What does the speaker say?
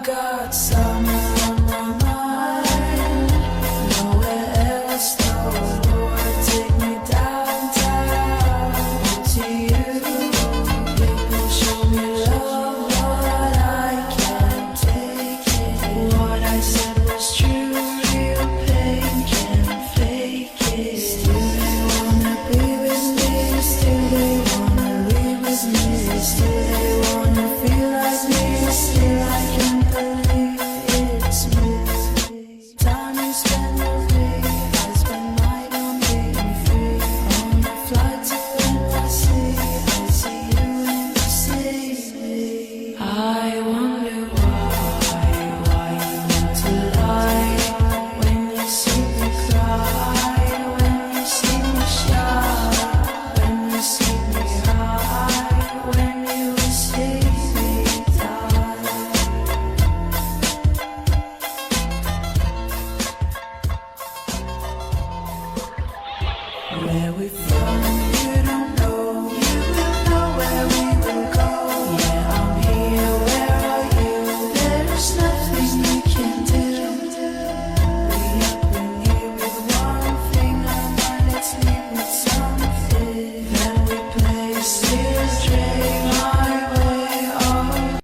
got summer on my mind. Nowhere else, no. Lord, take me downtown to you. People show me love, but I can't take it. What I said was true, real pain can't fake it. Still they wanna be with me, still they wanna live with me, still they wanna feel like me, still I can't believe it's me. Time you spend with me, I spend mine on being free. On the flight to NYC, I see you and you see me. I wonder why you want to lie when you see me cry, when you see me shy, when you see me high, when you see me die. Where we from?